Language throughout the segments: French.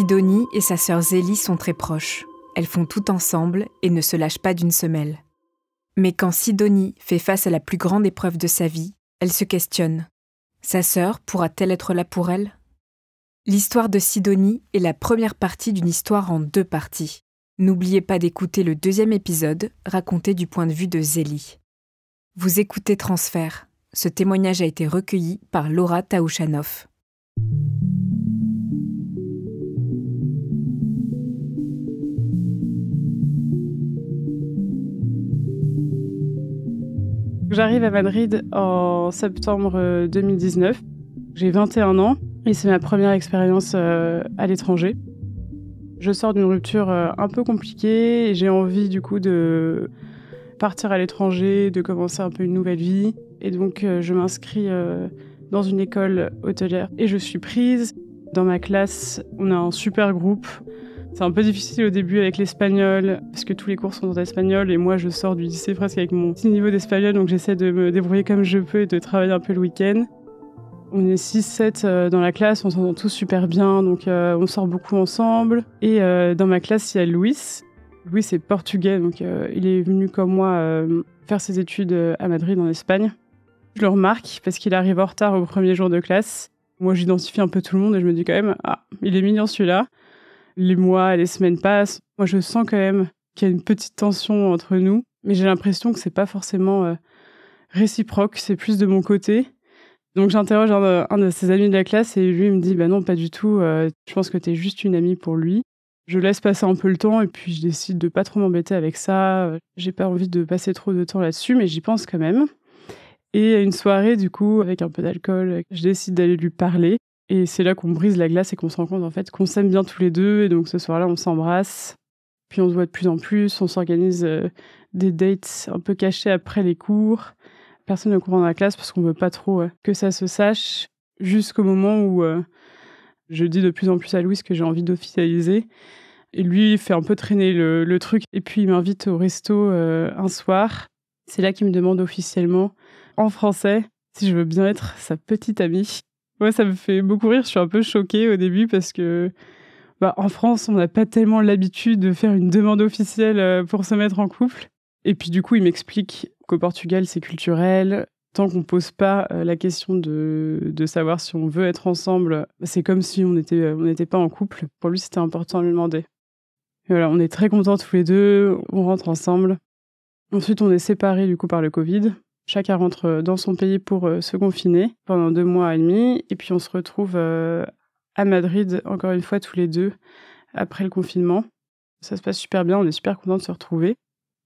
Sidonie et sa sœur Zélie sont très proches. Elles font tout ensemble et ne se lâchent pas d'une semelle. Mais quand Sidonie fait face à la plus grande épreuve de sa vie, elle se questionne. Sa sœur pourra-t-elle être là pour elle ? L'histoire de Sidonie est la première partie d'une histoire en 2 parties. N'oubliez pas d'écouter le 2e épisode, raconté du point de vue de Zélie. Vous écoutez Transfert. Ce témoignage a été recueilli par Laura Taouchanoff. J'arrive à Madrid en septembre 2019. J'ai 21 ans et c'est ma première expérience à l'étranger. Je sors d'une rupture un peu compliquée et j'ai envie du coup de partir à l'étranger, de commencer un peu une nouvelle vie. Et donc je m'inscris dans une école hôtelière et je suis prise. Dans ma classe, on a un super groupe. C'est un peu difficile au début avec l'espagnol, parce que tous les cours sont en espagnol, et moi je sors du lycée presque avec mon petit niveau d'espagnol, donc j'essaie de me débrouiller comme je peux et de travailler un peu le week-end. On est 6-7 dans la classe, on s'entend tous super bien, donc on sort beaucoup ensemble. Et dans ma classe, il y a Luis. Luis est portugais, donc il est venu comme moi faire ses études à Madrid en Espagne. Je le remarque parce qu'il arrive en retard au premier jour de classe. Moi j'identifie un peu tout le monde et je me dis quand même, ah, il est mignon celui-là. Les mois, les semaines passent. Moi, je sens quand même qu'il y a une petite tension entre nous, mais j'ai l'impression que c'est pas forcément réciproque, c'est plus de mon côté. Donc, j'interroge un de ses amis de la classe et lui il me dit « Bah non, pas du tout, je pense que t'es juste une amie pour lui ». Je laisse passer un peu le temps et puis je décide de pas trop m'embêter avec ça. J'ai pas envie de passer trop de temps là-dessus, mais j'y pense quand même. Et une soirée, du coup, avec un peu d'alcool, je décide d'aller lui parler. Et c'est là qu'on brise la glace et qu'on se rend compte en fait qu'on s'aime bien tous les deux. Et donc ce soir-là, on s'embrasse. Puis on se voit de plus en plus. On s'organise des dates un peu cachées après les cours. Personne ne courant dans la classe parce qu'on veut pas trop que ça se sache. Jusqu'au moment où je dis de plus en plus à Louis que j'ai envie d'officialiser. Et lui, il fait un peu traîner le truc. Et puis il m'invite au resto un soir. C'est là qu'il me demande officiellement, en français, si je veux bien être sa petite amie. Ouais, ça me fait beaucoup rire. Je suis un peu choquée au début parce que en France, on n'a pas tellement l'habitude de faire une demande officielle pour se mettre en couple. Et puis du coup, il m'explique qu'au Portugal, c'est culturel. Tant qu'on pose pas la question de savoir si on veut être ensemble, c'est comme si on n'était pas en couple. Pour lui, c'était important de le demander. Et voilà, on est très contents tous les deux. On rentre ensemble. Ensuite, on est séparés du coup par le Covid. Chacun rentre dans son pays pour se confiner pendant 2 mois et demi. Et puis on se retrouve à Madrid, encore une fois, tous les deux, après le confinement. Ça se passe super bien, on est super contents de se retrouver.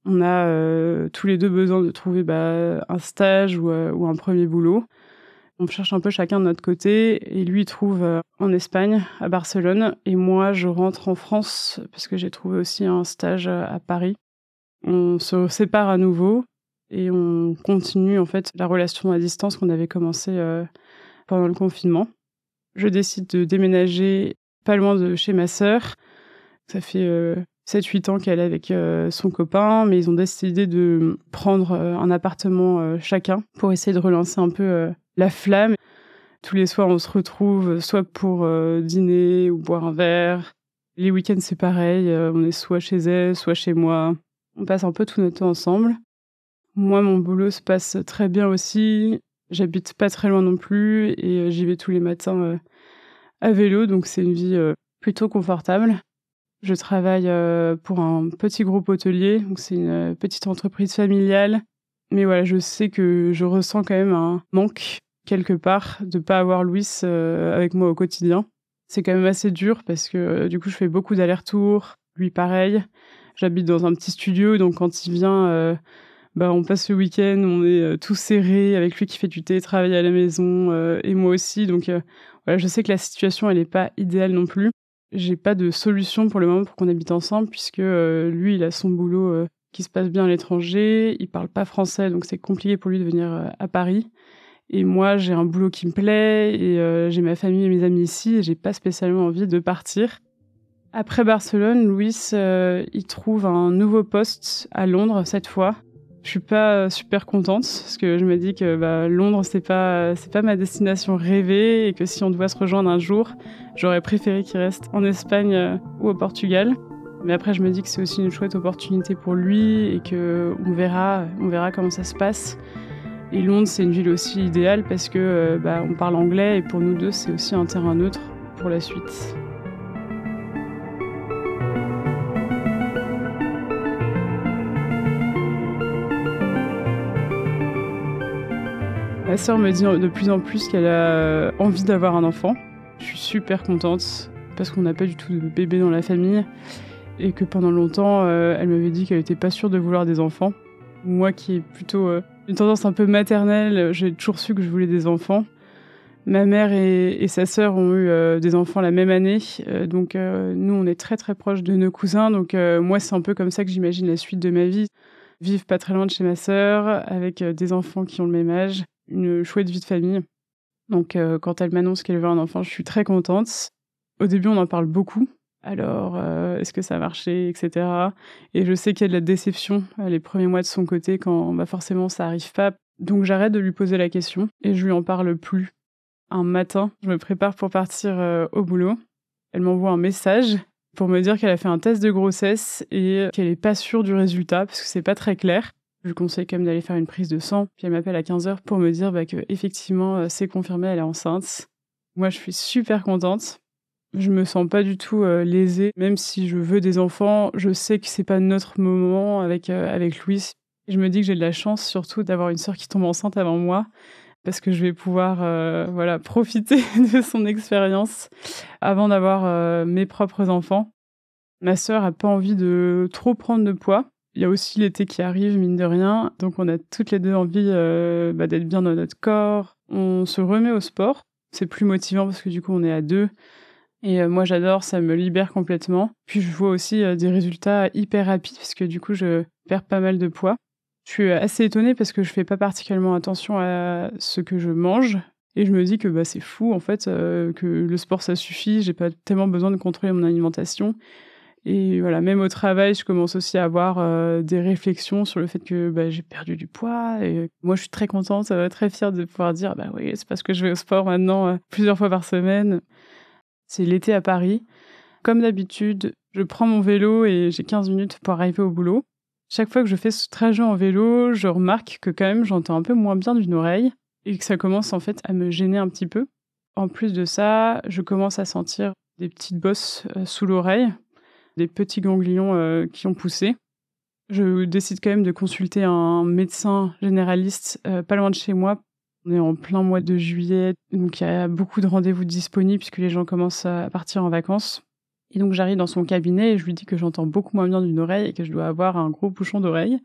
On a tous les deux besoin de trouver un stage ou un premier boulot. On cherche un peu chacun de notre côté. Et lui, il trouve en Espagne, à Barcelone. Et moi, je rentre en France parce que j'ai trouvé aussi un stage à Paris. On se sépare à nouveau. Et on continue en fait la relation à distance qu'on avait commencé pendant le confinement. Je décide de déménager pas loin de chez ma sœur. Ça fait 7-8 ans qu'elle est avec son copain, mais ils ont décidé de prendre un appartement chacun pour essayer de relancer un peu la flamme. Tous les soirs, on se retrouve soit pour dîner ou boire un verre. Les week-ends, c'est pareil. On est soit chez elle, soit chez moi. On passe un peu tout notre temps ensemble. Moi, mon boulot se passe très bien aussi. J'habite pas très loin non plus et j'y vais tous les matins à vélo, donc c'est une vie plutôt confortable. Je travaille pour un petit groupe hôtelier, donc c'est une petite entreprise familiale. Mais voilà, je sais que je ressens quand même un manque quelque part de pas avoir Louis avec moi au quotidien. C'est quand même assez dur parce que du coup, je fais beaucoup d'allers-retours. Lui, pareil. J'habite dans un petit studio, donc quand il vient... on passe le week-end, on est tous serrés, avec lui qui fait du télétravail à la maison, et moi aussi. Donc voilà, je sais que la situation, elle n'est pas idéale non plus. J'ai pas de solution pour le moment pour qu'on habite ensemble, puisque lui, il a son boulot qui se passe bien à l'étranger. Il parle pas français, donc c'est compliqué pour lui de venir à Paris. Et moi, j'ai un boulot qui me plaît, et j'ai ma famille et mes amis ici, et j'ai pas spécialement envie de partir. Après Barcelone, Louis, il trouve un nouveau poste à Londres, cette fois. Je suis pas super contente parce que je me dis que Londres, c'est pas ma destination rêvée et que si on doit se rejoindre un jour, j'aurais préféré qu'il reste en Espagne ou au Portugal. Mais après, je me dis que c'est aussi une chouette opportunité pour lui et qu'on verra comment ça se passe. Et Londres, c'est une ville aussi idéale parce que on parle anglais et pour nous deux, c'est aussi un terrain neutre pour la suite. Ma sœur me dit de plus en plus qu'elle a envie d'avoir un enfant. Je suis super contente parce qu'on n'a pas du tout de bébé dans la famille et que pendant longtemps, elle m'avait dit qu'elle n'était pas sûre de vouloir des enfants. Moi qui ai plutôt une tendance un peu maternelle, j'ai toujours su que je voulais des enfants. Ma mère et sa sœur ont eu des enfants la même année, donc nous on est très très proches de nos cousins, donc moi c'est un peu comme ça que j'imagine la suite de ma vie. Vivre pas très loin de chez ma sœur, avec des enfants qui ont le même âge, une chouette vie de famille. Donc quand elle m'annonce qu'elle veut un enfant, je suis très contente. Au début on en parle beaucoup, alors est-ce que ça a marché, etc. Et je sais qu'il y a de la déception les premiers mois de son côté quand forcément ça arrive pas. Donc j'arrête de lui poser la question et je lui en parle plus. Un matin, je me prépare pour partir au boulot. Elle m'envoie un message pour me dire qu'elle a fait un test de grossesse et qu'elle n'est pas sûre du résultat parce que c'est pas très clair. Je lui conseille quand même d'aller faire une prise de sang. Puis elle m'appelle à 15h pour me dire qu'effectivement, c'est confirmé, elle est enceinte. Moi, je suis super contente. Je me sens pas du tout lésée. Même si je veux des enfants, je sais que c'est pas notre moment avec Louis. Je me dis que j'ai de la chance surtout d'avoir une sœur qui tombe enceinte avant moi parce que je vais pouvoir profiter de son expérience avant d'avoir mes propres enfants. Ma sœur a pas envie de trop prendre de poids. Il y a aussi l'été qui arrive, mine de rien. Donc, on a toutes les deux envie d'être bien dans notre corps. On se remet au sport. C'est plus motivant parce que du coup, on est à deux. Et moi, j'adore, ça me libère complètement. Puis, je vois aussi des résultats hyper rapides parce que du coup, je perds pas mal de poids. Je suis assez étonnée parce que je fais pas particulièrement attention à ce que je mange. Et je me dis que c'est fou, en fait, que le sport, ça suffit. J'ai pas tellement besoin de contrôler mon alimentation. Et voilà, même au travail, je commence aussi à avoir des réflexions sur le fait que j'ai perdu du poids. Et moi, je suis très contente, très fière de pouvoir dire oui, c'est parce que je vais au sport maintenant plusieurs fois par semaine. C'est l'été à Paris. Comme d'habitude, je prends mon vélo et j'ai 15 minutes pour arriver au boulot. Chaque fois que je fais ce trajet en vélo, je remarque que quand même, j'entends un peu moins bien d'une oreille et que ça commence en fait à me gêner un petit peu. En plus de ça, je commence à sentir des petites bosses sous l'oreille, des petits ganglions qui ont poussé. Je décide quand même de consulter un médecin généraliste pas loin de chez moi. On est en plein mois de juillet, donc il y a beaucoup de rendez-vous disponibles puisque les gens commencent à partir en vacances. Et donc j'arrive dans son cabinet et je lui dis que j'entends beaucoup moins bien d'une oreille et que je dois avoir un gros bouchon d'oreille.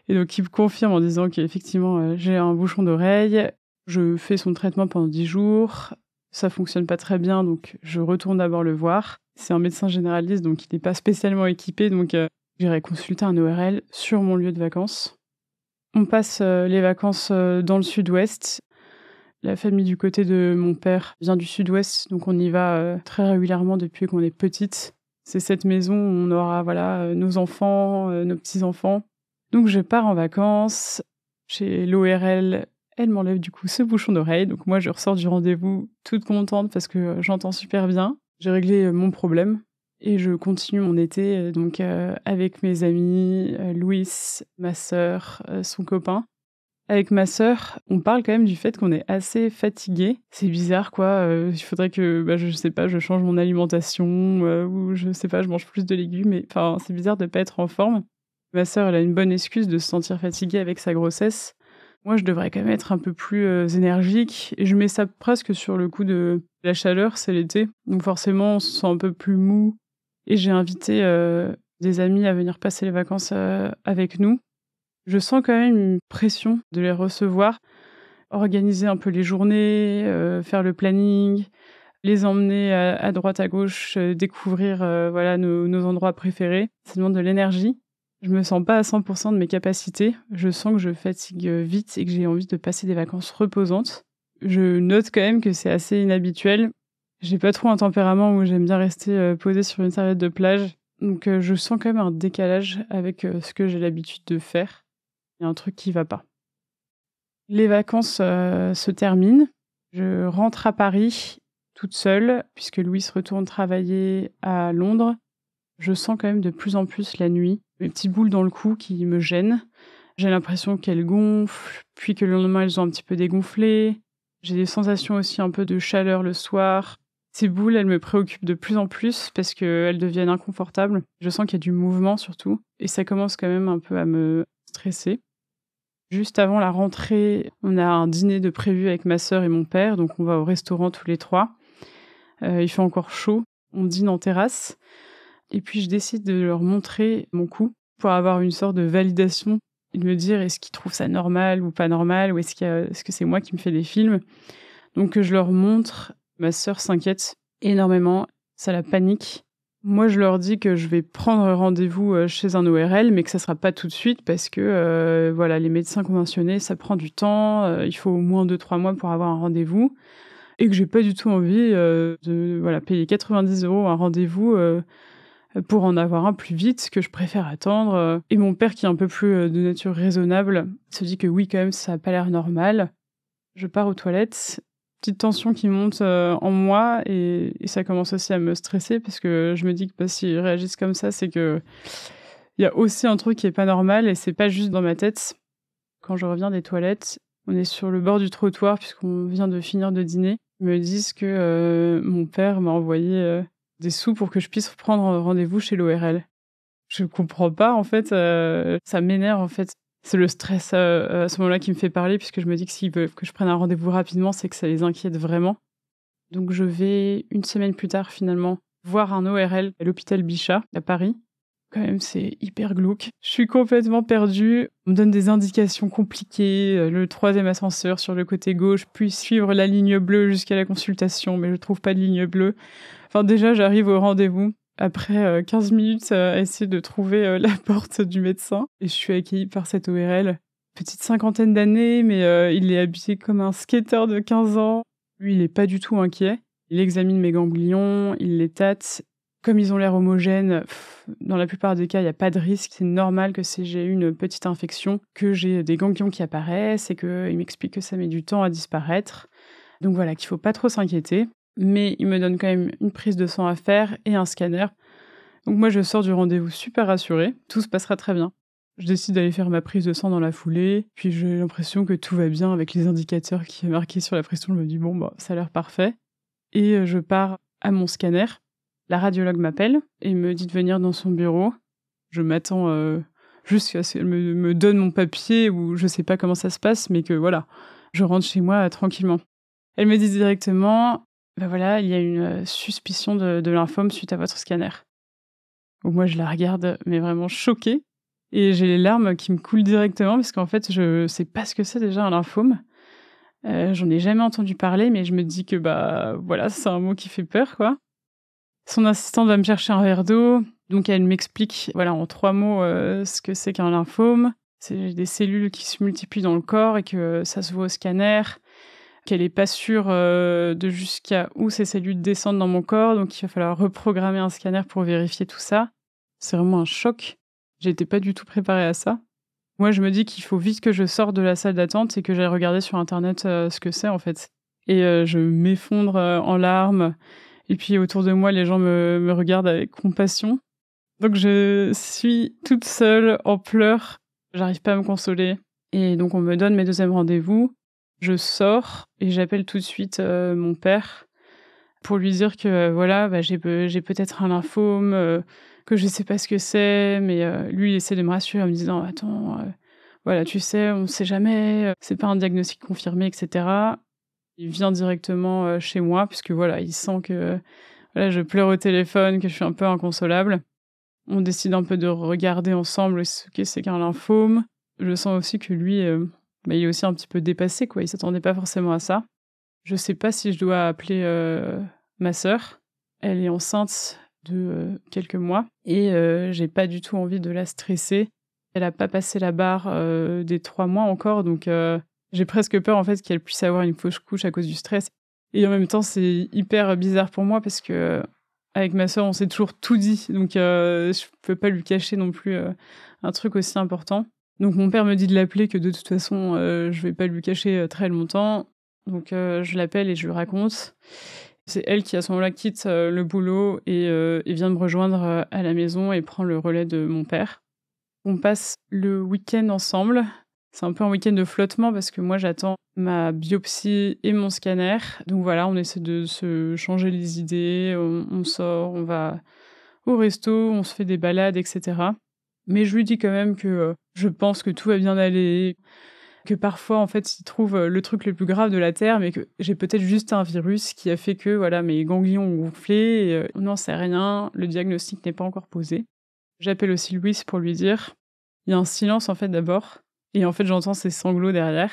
Et donc il me confirme en disant qu'effectivement j'ai un bouchon d'oreille. Je fais son traitement pendant 10 jours. Ça fonctionne pas très bien, donc je retourne d'abord le voir. C'est un médecin généraliste, donc il n'est pas spécialement équipé, donc j'irai consulter un ORL sur mon lieu de vacances. On passe les vacances dans le sud-ouest. La famille du côté de mon père vient du sud-ouest, donc on y va très régulièrement depuis qu'on est petite. C'est cette maison où on aura nos enfants, nos petits-enfants. Donc je pars en vacances chez l'ORL. Elle m'enlève du coup ce bouchon d'oreille. Donc moi, je ressors du rendez-vous toute contente parce que j'entends super bien. J'ai réglé mon problème et je continue mon été avec mes amis, Louis, ma sœur, son copain. Avec ma sœur, on parle quand même du fait qu'on est assez fatigué. C'est bizarre, quoi. Il faudrait que, je sais pas, je change mon alimentation ou je sais pas, je mange plus de légumes. Mais enfin, c'est bizarre de pas être en forme. Ma sœur, elle a une bonne excuse de se sentir fatiguée avec sa grossesse. Moi, je devrais quand même être un peu plus énergique. Et je mets ça presque sur le coup de la chaleur, c'est l'été. Donc forcément, on se sent un peu plus mou. Et j'ai invité des amis à venir passer les vacances avec nous. Je sens quand même une pression de les recevoir, organiser un peu les journées, faire le planning, les emmener à droite, à gauche, découvrir nos endroits préférés. Ça demande de l'énergie. Je me sens pas à 100% de mes capacités. Je sens que je fatigue vite et que j'ai envie de passer des vacances reposantes. Je note quand même que c'est assez inhabituel. J'ai pas trop un tempérament où j'aime bien rester posée sur une serviette de plage. Donc je sens quand même un décalage avec ce que j'ai l'habitude de faire. Il y a un truc qui va pas. Les vacances se terminent. Je rentre à Paris toute seule, puisque Louis retourne travailler à Londres. Je sens quand même de plus en plus la nuit des petites boules dans le cou qui me gênent. J'ai l'impression qu'elles gonflent, puis que le lendemain, elles ont un petit peu dégonflé. J'ai des sensations aussi un peu de chaleur le soir. Ces boules, elles me préoccupent de plus en plus parce qu'elles deviennent inconfortables. Je sens qu'il y a du mouvement surtout, et ça commence quand même un peu à me stresser. Juste avant la rentrée, on a un dîner de prévu avec ma sœur et mon père, donc on va au restaurant tous les trois. Il fait encore chaud, on dîne en terrasse. Et puis je décide de leur montrer mon cou pour avoir une sorte de validation et de me dire est-ce qu'ils trouvent ça normal ou pas normal, ou est-ce que c'est moi qui me fais des films. Donc je leur montre, ma sœur s'inquiète énormément, ça la panique. Moi, je leur dis que je vais prendre rendez-vous chez un ORL, mais que ça sera pas tout de suite parce que voilà, les médecins conventionnés, ça prend du temps, il faut au moins 2-3 mois pour avoir un rendez-vous, et que j'ai pas du tout envie de payer 90 € un rendez-vous pour en avoir un plus vite, que je préfère attendre. Et mon père, qui est un peu plus de nature raisonnable, se dit que oui, quand même, ça a pas l'air normal. Je pars aux toilettes. Petite tension qui monte en moi, et ça commence aussi à me stresser parce que je me dis que s'ils réagissent comme ça, c'est que il y a aussi un truc qui est pas normal et c'est pas juste dans ma tête. Quand je reviens des toilettes, on est sur le bord du trottoir puisqu'on vient de finir de dîner. Ils me disent que mon père m'a envoyé des sous pour que je puisse prendre rendez-vous chez l'ORL. Je comprends pas en fait, ça m'énerve en fait. C'est le stress à ce moment-là qui me fait parler, puisque je me dis que s'ils veulent que je prenne un rendez-vous rapidement, c'est que ça les inquiète vraiment. Donc je vais, une semaine plus tard finalement, voir un ORL à l'hôpital Bichat, à Paris. Quand même, c'est hyper glauque. Je suis complètement perdue. On me donne des indications compliquées. Le 3e ascenseur sur le côté gauche, puis suivre la ligne bleue jusqu'à la consultation, mais je trouve pas de ligne bleue. Enfin déjà, j'arrive au rendez-vous après 15 minutes à essayer de trouver la porte du médecin. Et je suis accueillie par cet ORL. Petite cinquantaine d'années, mais il est habillé comme un skateur de 15 ans. Lui, il est pas du tout inquiet. Il examine mes ganglions, il les tâte. Comme ils ont l'air homogènes, dans la plupart des cas, il n'y a pas de risque. C'est normal que si j'ai une petite infection, que j'ai des ganglions qui apparaissent et qu'il m'explique que ça met du temps à disparaître. Donc voilà, qu'il ne faut pas trop s'inquiéter. Mais il me donne quand même une prise de sang à faire et un scanner. Donc moi, je sors du rendez-vous super rassurée. Tout se passera très bien. Je décide d'aller faire ma prise de sang dans la foulée. Puis j'ai l'impression que tout va bien avec les indicateurs qui est marqués sur la pression. Je me dis, ça a l'air parfait. Et je pars à mon scanner. La radiologue m'appelle et me dit de venir dans son bureau. Je m'attends jusqu'à ce qu'elle me donne mon papier, ou je sais pas comment ça se passe, mais que voilà, je rentre chez moi tranquillement. Elle me dit directement, il y a une suspicion de lymphome suite à votre scanner. Donc moi, je la regarde, mais vraiment choquée. Et j'ai les larmes qui me coulent directement parce qu'en fait, je sais pas ce que c'est déjà un lymphome. J'en ai jamais entendu parler, mais je me dis que c'est un mot qui fait peur, quoi. Son assistante va me chercher un verre d'eau, donc elle m'explique, en 3 mots, ce que c'est qu'un lymphome. C'est des cellules qui se multiplient dans le corps et que ça se voit au scanner, qu'elle n'est pas sûre de jusqu'à où ces cellules descendent dans mon corps, donc il va falloir reprogrammer un scanner pour vérifier tout ça. C'est vraiment un choc. J'étais pas du tout préparée à ça. Moi, je me dis qu'il faut vite que je sorte de la salle d'attente et que j'aille regarder sur Internet ce que c'est, en fait. Et je m'effondre en larmes. Et puis autour de moi, les gens me regardent avec compassion. Donc je suis toute seule, en pleurs. J'arrive pas à me consoler. Et donc on me donne mes 2e rendez-vous. Je sors et j'appelle tout de suite mon père pour lui dire que j'ai peut-être un lymphome, que je sais pas ce que c'est. Mais lui, il essaie de me rassurer en me disant « Attends, tu sais, on sait jamais, c'est pas un diagnostic confirmé, etc. » Il vient directement chez moi, puisque il sent que je pleure au téléphone, que je suis un peu inconsolable. On décide un peu de regarder ensemble ce que c'est qu'un lymphome. Je sens aussi que lui, il est aussi un petit peu dépassé, quoi. Il s'attendait pas forcément à ça. Je sais pas si je dois appeler ma sœur. Elle est enceinte de quelques mois et j'ai pas du tout envie de la stresser. Elle a pas passé la barre des 3 mois encore, donc j'ai presque peur en fait qu'elle puisse avoir une fausse couche à cause du stress. Et en même temps, c'est hyper bizarre pour moi parce que avec ma sœur, on s'est toujours tout dit. Donc je peux pas lui cacher non plus un truc aussi important. Donc mon père me dit de l'appeler, que de toute façon, je vais pas lui cacher, très longtemps. Donc je l'appelle et je lui raconte. C'est elle qui, à ce moment-là, quitte, le boulot et vient me rejoindre, à la maison et prend le relais de mon père. On passe le week-end ensemble. C'est un peu un week-end de flottement parce que moi, j'attends ma biopsie et mon scanner. Donc voilà, on essaie de se changer les idées, on sort, on va au resto, on se fait des balades et cetera. Mais je lui dis quand même que, je pense que tout va bien aller, que parfois, en fait, il trouve, le truc le plus grave de la Terre, mais que j'ai peut-être juste un virus qui a fait que, voilà, mes ganglions ont gonflé et on n'en sait rien, le diagnostic n'est pas encore posé. J'appelle aussi Louis pour lui dire. Il y a un silence, en fait, d'abord et en fait, j'entends ses sanglots derrière.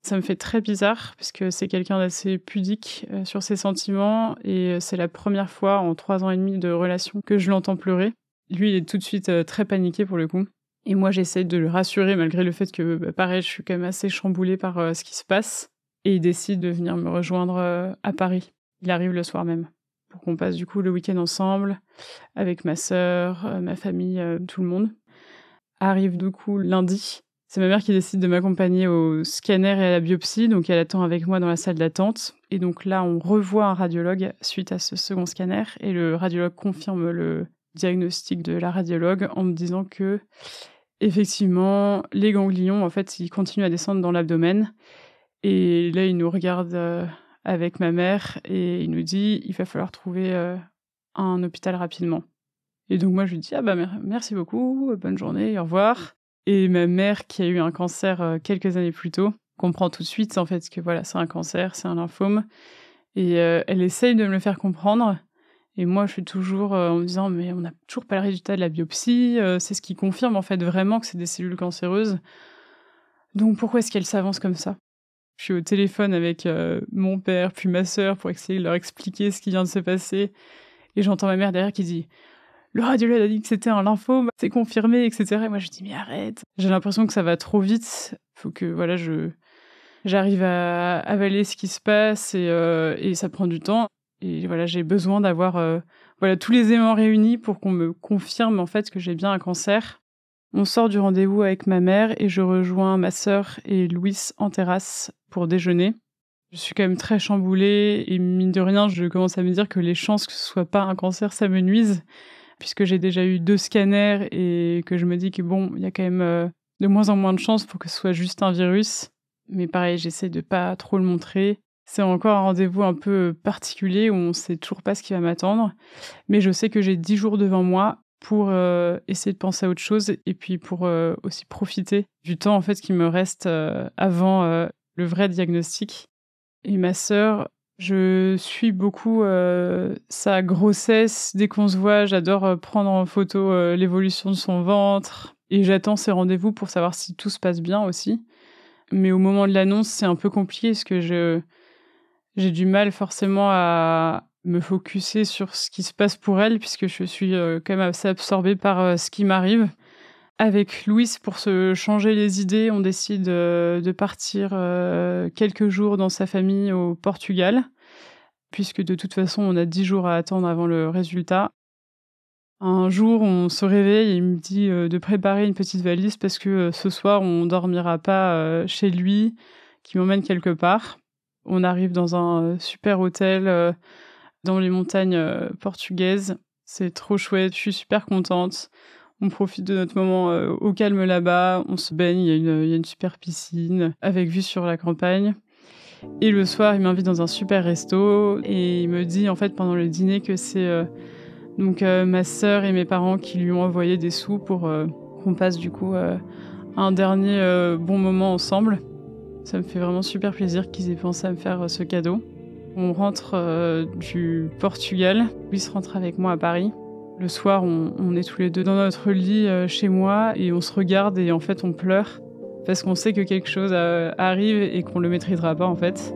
Ça me fait très bizarre puisque c'est quelqu'un d'assez pudique, sur ses sentiments et c'est la première fois en 3 ans et demi de relation que je l'entends pleurer. Lui, il est tout de suite, très paniqué pour le coup et moi, j'essaie de le rassurer malgré le fait que, pareil, je suis quand même assez chamboulée par, ce qui se passe et il décide de venir me rejoindre, à Paris. Il arrive le soir même pour qu'on passe du coup le week-end ensemble avec ma sœur, ma famille, tout le monde. Arrive du coup lundi. C'est ma mère qui décide de m'accompagner au scanner et à la biopsie, donc elle attend avec moi dans la salle d'attente. Et donc là, on revoit un radiologue suite à ce second scanner et le radiologue confirme le diagnostic de la radiologue en me disant que effectivement, les ganglions, en fait, ils continuent à descendre dans l'abdomen. Et là, il nous regarde avec ma mère et il nous dit il va falloir trouver un hôpital rapidement. Et donc moi, je lui dis ah bah merci beaucoup, bonne journée, au revoir. Et ma mère, qui a eu un cancer quelques années plus tôt, comprend tout de suite en fait que voilà, c'est un cancer, c'est un lymphome. Et elle essaye de me le faire comprendre. Et moi, je suis toujours en me disant mais on n'a toujours pas le résultat de la biopsie, c'est ce qui confirme en fait vraiment que c'est des cellules cancéreuses. Donc pourquoi est-ce qu'elle s'avance comme ça? Je suis au téléphone avec mon père, puis ma sœur pour essayer de leur expliquer ce qui vient de se passer. Et j'entends ma mère derrière qui dit le radiologue a dit que c'était un lymphome, c'est confirmé, etc. Et moi, je dis, mais arrête. J'ai l'impression que ça va trop vite. Faut que, voilà, j'arrive à avaler ce qui se passe et ça prend du temps. Et voilà, j'ai besoin d'avoir, voilà, tous les éléments réunis pour qu'on me confirme, en fait, que j'ai bien un cancer. On sort du rendez-vous avec ma mère et je rejoins ma sœur et Louis en terrasse pour déjeuner. Je suis quand même très chamboulée et mine de rien, je commence à me dire que les chances que ce soit pas un cancer, ça me nuise. Puisque j'ai déjà eu 2 scanners et que je me dis que bon, il y a quand même de moins en moins de chances pour que ce soit juste un virus. Mais pareil, j'essaie de pas trop le montrer. C'est encore un rendez-vous un peu particulier où on sait toujours pas ce qui va m'attendre. Mais je sais que j'ai 10 jours devant moi pour essayer de penser à autre chose et puis pour aussi profiter du temps en fait qui me reste avant le vrai diagnostic. Et ma sœur, je suis beaucoup sa grossesse. Dès qu'on se voit, j'adore prendre en photo l'évolution de son ventre. Et j'attends ces rendez-vous pour savoir si tout se passe bien aussi. Mais au moment de l'annonce, c'est un peu compliqué parce que j'ai du mal forcément à me focuser sur ce qui se passe pour elle puisque je suis quand même assez absorbée par ce qui m'arrive. Avec Louis, pour se changer les idées, on décide de partir quelques jours dans sa famille au Portugal, puisque de toute façon, on a 10 jours à attendre avant le résultat. Un jour, on se réveille et il me dit de préparer une petite valise parce que ce soir, on dormira pas chez lui, qu'il m'emmène quelque part. On arrive dans un super hôtel dans les montagnes portugaises. C'est trop chouette, je suis super contente. On profite de notre moment au calme là-bas, on se baigne, il y a une super piscine avec vue sur la campagne. Et le soir, il m'invite dans un super resto et il me dit en fait pendant le dîner que c'est ma sœur et mes parents qui lui ont envoyé des sous pour qu'on passe du coup un dernier bon moment ensemble. Ça me fait vraiment super plaisir qu'ils aient pensé à me faire ce cadeau. On rentre du Portugal, lui se rentre avec moi à Paris. Le soir, on est tous les deux dans notre lit chez moi et on se regarde et en fait on pleure parce qu'on sait que quelque chose arrive et qu'on le maîtrisera pas en fait.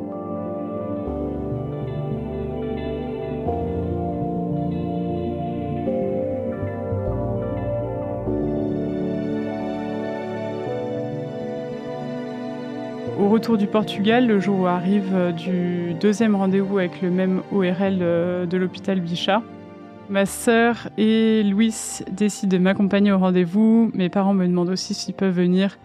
Au retour du Portugal, le jour où arrive du deuxième rendez-vous avec le même ORL de l'hôpital Bichat, Ma sœur et Louis décident de m'accompagner au rendez-vous. Mes parents me demandent aussi s'ils peuvent venir.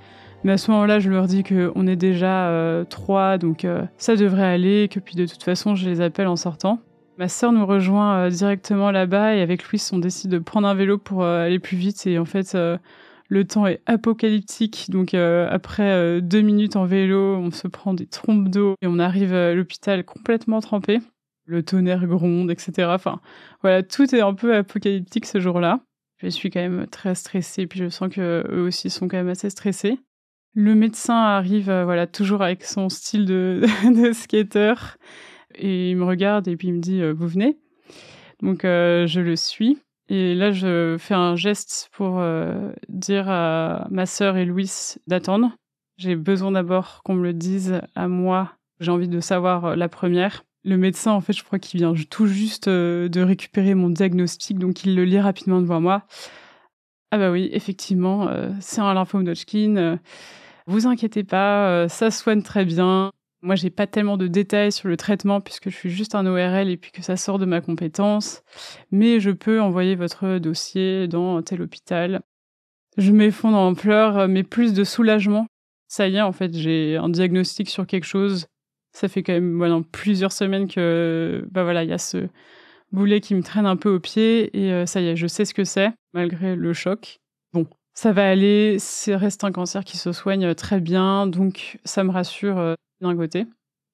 Mais à ce moment-là, je leur dis qu'on est déjà 3, donc ça devrait aller, que puis de toute façon, je les appelle en sortant. Ma sœur nous rejoint directement là-bas et avec Louis, on décide de prendre un vélo pour aller plus vite. Et en fait, le temps est apocalyptique. Donc après 2 minutes en vélo, on se prend des trompes d'eau et on arrive à l'hôpital complètement trempé. Le tonnerre gronde, etc. Enfin, voilà, tout est un peu apocalyptique ce jour-là. Je suis quand même très stressée, puis je sens qu'eux aussi sont quand même assez stressés. Le médecin arrive, voilà, toujours avec son style de, de skater, et il me regarde et puis il me dit vous venez. Donc je le suis. Et là, je fais un geste pour dire à ma sœur et Louis d'attendre. J'ai besoin d'abord qu'on me le dise à moi. J'ai envie de savoir la première. Le médecin, en fait, je crois qu'il vient tout juste de récupérer mon diagnostic, donc il le lit rapidement devant moi. Ah bah oui, effectivement, c'est un lymphome Hodgkin. Vous inquiétez pas, ça se soigne très bien. Moi, j'ai pas tellement de détails sur le traitement puisque je suis juste un ORL et puis que ça sort de ma compétence. Mais je peux envoyer votre dossier dans tel hôpital. Je m'effondre en pleurs, mais plus de soulagement. Ça y est, en fait, j'ai un diagnostic sur quelque chose. Ça fait quand même plusieurs semaines que il y a ce boulet qui me traîne un peu au pied et ça y est, je sais ce que c'est, malgré le choc. Bon, ça va aller, ça reste un cancer qui se soigne très bien, donc ça me rassure d'un côté.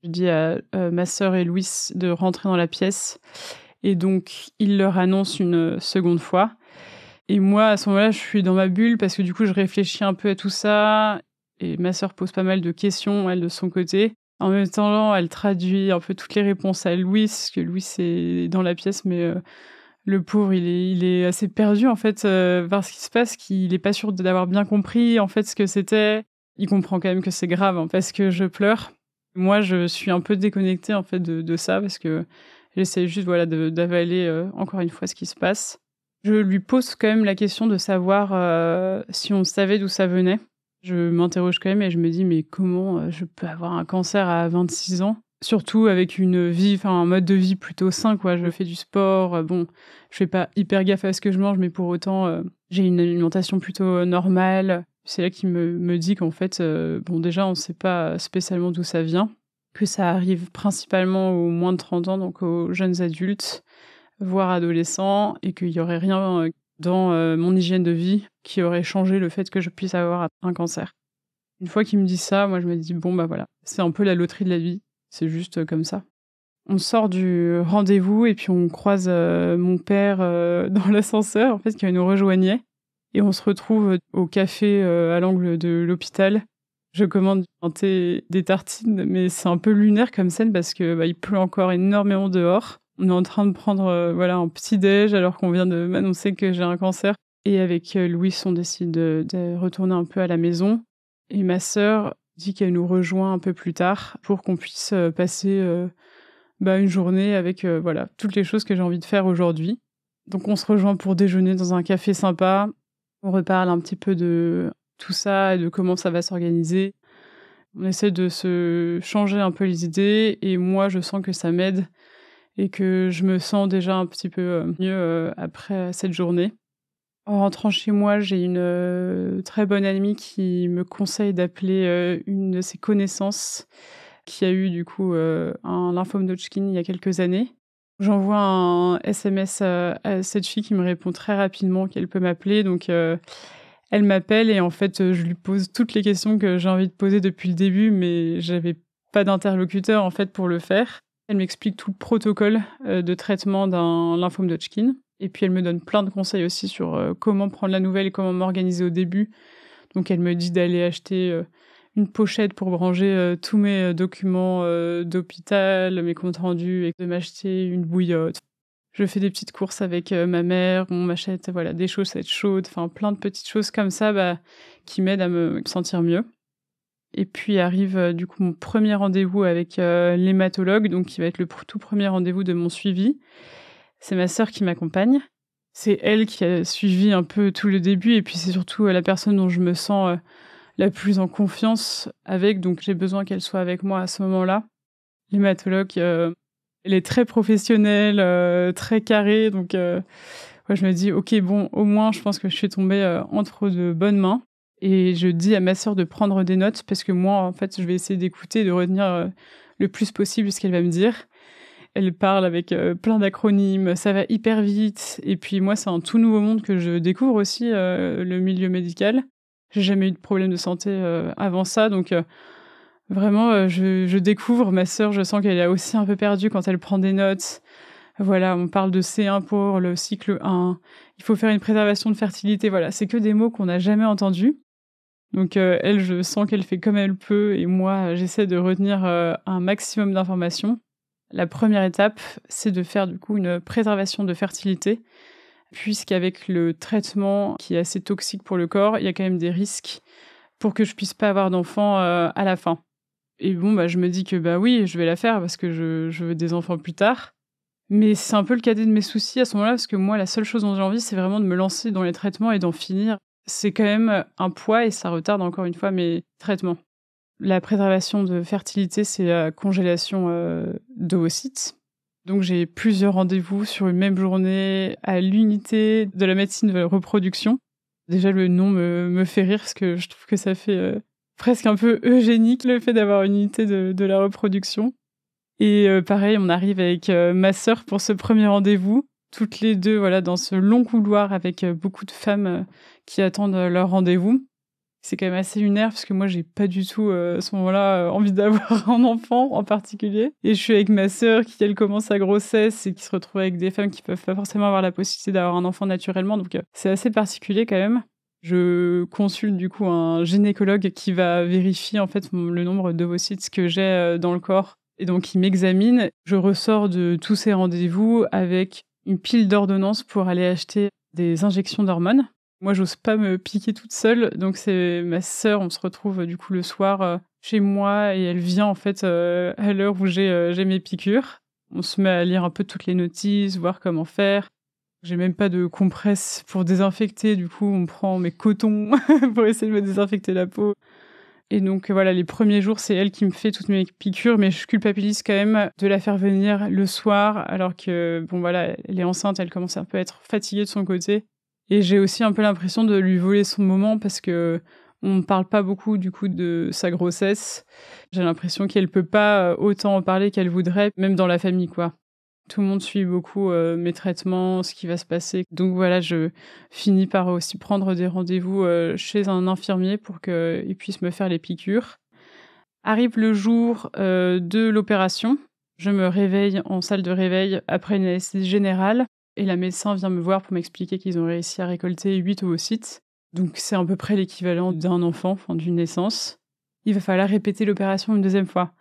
Je dis à ma sœur et Louis de rentrer dans la pièce et donc il leur annonce une seconde fois. Et moi, à ce moment-là, je suis dans ma bulle parce que du coup, je réfléchis un peu à tout ça et ma sœur pose pas mal de questions, elle, de son côté. En même temps, elle traduit un peu toutes les réponses à Louis, parce que Louis est dans la pièce, mais le pauvre, il est assez perdu, en fait, par ce qui se passe, qu'il est pas sûr d'avoir bien compris, en fait, ce que c'était. Il comprend quand même que c'est grave, hein, parce que je pleure. Moi, je suis un peu déconnectée, en fait, de ça, parce que j'essaie juste, d'avaler encore une fois ce qui se passe. Je lui pose quand même la question de savoir si on savait d'où ça venait. Je m'interroge quand même et je me dis mais comment je peux avoir un cancer à 26 ans? Surtout avec un mode de vie plutôt sain, quoi. Je fais du sport, bon, je fais pas hyper gaffe à ce que je mange, mais pour autant, j'ai une alimentation plutôt normale. C'est là qu'il me dit qu'en fait, déjà, on sait pas spécialement d'où ça vient, que ça arrive principalement aux moins de 30 ans, donc aux jeunes adultes, voire adolescents, et qu'il y aurait rien dans mon hygiène de vie qui aurait changé le fait que je puisse avoir un cancer. Une fois qu'il me dit ça, moi je me dis bon voilà, c'est un peu la loterie de la vie, c'est juste comme ça. On sort du rendez-vous et puis on croise mon père dans l'ascenseur en fait qui nous rejoignait et on se retrouve au café à l'angle de l'hôpital. Je commande un thé, des tartines, mais c'est un peu lunaire comme scène parce que il pleut encore énormément dehors. On est en train de prendre un petit-déj alors qu'on vient de m'annoncer que j'ai un cancer. Et avec Louis, on décide de retourner un peu à la maison. Et ma sœur dit qu'elle nous rejoint un peu plus tard pour qu'on puisse passer une journée avec toutes les choses que j'ai envie de faire aujourd'hui. Donc on se rejoint pour déjeuner dans un café sympa. On reparle un petit peu de tout ça et de comment ça va s'organiser. On essaie de se changer un peu les idées et moi, je sens que ça m'aide et que je me sens déjà un petit peu mieux après cette journée. En rentrant chez moi, j'ai une très bonne amie qui me conseille d'appeler une de ses connaissances qui a eu du coup un lymphome Hodgkin il y a quelques années. J'envoie un SMS à cette fille qui me répond très rapidement qu'elle peut m'appeler, donc elle m'appelle et en fait je lui pose toutes les questions que j'ai envie de poser depuis le début, mais j'avais pas d'interlocuteur en fait pour le faire. Elle m'explique tout le protocole de traitement d'un lymphome Hodgkin. Et puis, elle me donne plein de conseils aussi sur comment prendre la nouvelle et comment m'organiser au début. Donc, elle me dit d'aller acheter une pochette pour ranger tous mes documents d'hôpital, mes comptes rendus, et de m'acheter une bouillotte. Je fais des petites courses avec ma mère, on m'achète des chaussettes chaudes, enfin plein de petites choses comme ça qui m'aident à me sentir mieux. Et puis arrive du coup mon premier rendez-vous avec l'hématologue, donc qui va être le tout premier rendez-vous de mon suivi. C'est ma sœur qui m'accompagne. C'est elle qui a suivi un peu tout le début et puis c'est surtout la personne dont je me sens la plus en confiance avec, donc j'ai besoin qu'elle soit avec moi à ce moment-là. L'hématologue Elle est très professionnelle, très carrée, donc ouais, je me dis: «OK, bon, au moins, je pense que je suis tombée, entre de bonnes mains» et je dis à ma sœur de prendre des notes parce que moi, en fait, je vais essayer d'écouter, de retenir, le plus possible ce qu'elle va me dire. Elle parle avec, plein d'acronymes, ça va hyper vite et puis moi, c'est un tout nouveau monde que je découvre aussi, le milieu médical. J'ai jamais eu de problème de santé, avant ça, donc vraiment, je découvre. Ma sœur, je sens qu'elle est aussi un peu perdue quand elle prend des notes. Voilà, on parle de C1 pour le cycle 1. Il faut faire une préservation de fertilité. Voilà, c'est que des mots qu'on n'a jamais entendus. Donc, elle, je sens qu'elle fait comme elle peut et moi, j'essaie de retenir, un maximum d'informations. La première étape, c'est de faire du coup une préservation de fertilité, puisqu'avec le traitement qui est assez toxique pour le corps, il y a quand même des risques pour que je puisse pas avoir d'enfant, à la fin. Et bon, bah, je me dis que, bah, oui, je vais la faire parce que je veux des enfants plus tard. Mais c'est un peu le cadet de mes soucis à ce moment-là, parce que moi, la seule chose dont j'ai envie, c'est vraiment de me lancer dans les traitements et d'en finir. C'est quand même un poids et ça retarde encore une fois mes traitements. La préservation de fertilité, c'est la congélation, d'ovocytes. Donc j'ai plusieurs rendez-vous sur une même journée à l'unité de la médecine de reproduction. Déjà le nom me fait rire parce que je trouve que ça fait, presque un peu eugénique le fait d'avoir une unité de la reproduction. Et pareil, on arrive avec, ma sœur pour ce premier rendez-vous, toutes les 2, voilà, dans ce long couloir avec, beaucoup de femmes, qui attendent, leur rendez-vous. C'est quand même assez lunaire parce que moi, j'ai pas du tout, à ce moment-là, envie d'avoir un enfant en particulier et je suis avec ma sœur qui, elle, commence sa grossesse et qui se retrouve avec des femmes qui peuvent pas forcément avoir la possibilité d'avoir un enfant naturellement, donc c'est assez particulier quand même. Je consulte du coup un gynécologue qui va vérifier en fait le nombre d'ovocytes que j'ai, dans le corps et donc il m'examine. Je ressors de tous ces rendez-vous avec une pile d'ordonnances pour aller acheter des injections d'hormones. Moi, j'ose pas me piquer toute seule, donc c'est ma sœur, on se retrouve, du coup, le soir, chez moi et elle vient, en fait, à l'heure où j'ai mes piqûres. On se met à lire un peu toutes les notices, voir comment faire. J'ai même pas de compresse pour désinfecter, du coup, on prend mes cotons pour essayer de me désinfecter la peau et donc voilà, les premiers jours, c'est elle qui me fait toutes mes piqûres, mais je culpabilise quand même de la faire venir le soir alors que, bon, voilà, elle est enceinte, elle commence un peu à être fatiguée de son côté. Et j'ai aussi un peu l'impression de lui voler son moment parce qu'on ne parle pas beaucoup du coup de sa grossesse. J'ai l'impression qu'elle peut pas, autant en parler qu'elle voudrait, même dans la famille, quoi. Tout le monde suit beaucoup, mes traitements, ce qui va se passer. Donc voilà, je finis par aussi prendre des rendez-vous, chez un infirmier pour qu'il puisse me faire les piqûres. Arrive le jour, de l'opération. Je me réveille en salle de réveil après une anesthésie générale. Et la médecin vient me voir pour m'expliquer qu'ils ont réussi à récolter 8 ovocytes. Donc c'est à peu près l'équivalent d'un enfant, enfin d'une naissance. Il va falloir répéter l'opération une deuxième fois.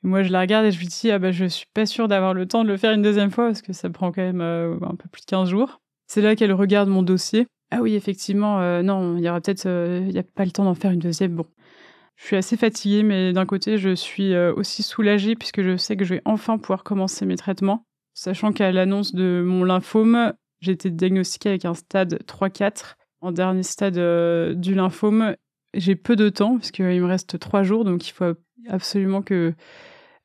Et moi je la regarde et je lui dis: «Ah bah je suis pas sûre d'avoir le temps de le faire une deuxième fois parce que ça prend quand même, un peu plus de 15 jours». C'est là qu'elle regarde mon dossier. «Ah oui effectivement, non, il y aura peut-être, il y a pas le temps d'en faire une deuxième». Bon, je suis assez fatiguée mais d'un côté je suis, aussi soulagée puisque je sais que je vais enfin pouvoir commencer mes traitements. Sachant qu'à l'annonce de mon lymphome, j'ai été diagnostiquée avec un stade 3-4, en dernier stade, du lymphome. J'ai peu de temps parce qu'il me reste 3 jours, donc il faut absolument que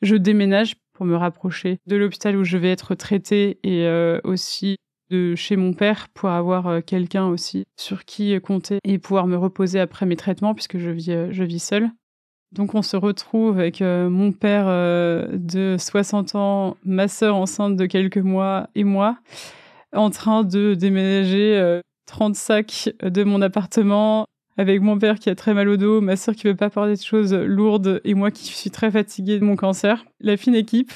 je déménage pour me rapprocher de l'hôpital où je vais être traitée et aussi de chez mon père pour avoir, quelqu'un aussi sur qui compter et pouvoir me reposer après mes traitements puisque je vis seule. Donc on se retrouve avec, mon père, de 60 ans, ma sœur enceinte de quelques mois et moi, en train de déménager, 30 sacs de mon appartement, avec mon père qui a très mal au dos, ma sœur qui veut pas porter de choses lourdes et moi qui suis très fatiguée de mon cancer. La fine équipe.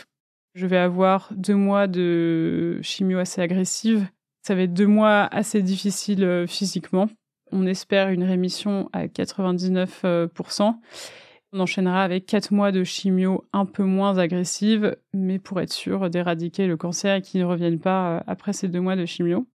Je vais avoir 2 mois de chimio assez agressive. Ça va être 2 mois assez difficiles, physiquement. On espère une rémission à 99 On enchaînera avec 4 mois de chimio un peu moins agressive, mais pour être sûr d'éradiquer le cancer et qu'il ne revienne pas, après ces 2 mois de chimio.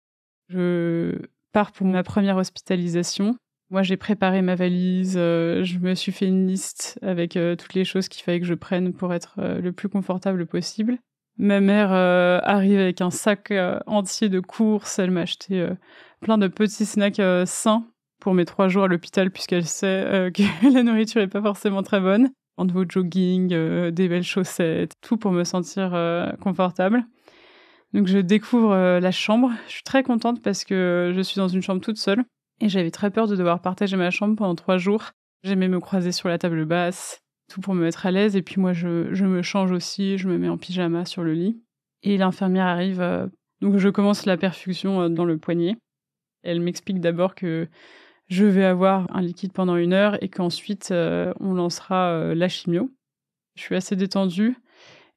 Je pars pour ma première hospitalisation. Moi, j'ai préparé ma valise, je me suis fait une liste avec, toutes les choses qu'il fallait que je prenne pour être, le plus confortable possible. Ma mère, arrive avec un sac, entier de courses. Elle m'a acheté, plein de petits snacks, sains pour mes 3 jours à l'hôpital puisqu'elle sait, que la nourriture est pas forcément très bonne. un nouveau jogging, des belles chaussettes, tout pour me sentir confortable. Donc je découvre la chambre. Je suis très contente parce que je suis dans une chambre toute seule et j'avais très peur de devoir partager ma chambre pendant 3 jours. J'aimais me croiser sur la table basse, tout pour me mettre à l'aise et puis moi je me change aussi, je me mets en pyjama sur le lit et l'infirmière arrive, donc je commence la perfusion, dans le poignet. Elle m'explique d'abord que je vais avoir un liquide pendant 1 heure et qu'ensuite, on lancera, la chimio. Je suis assez détendue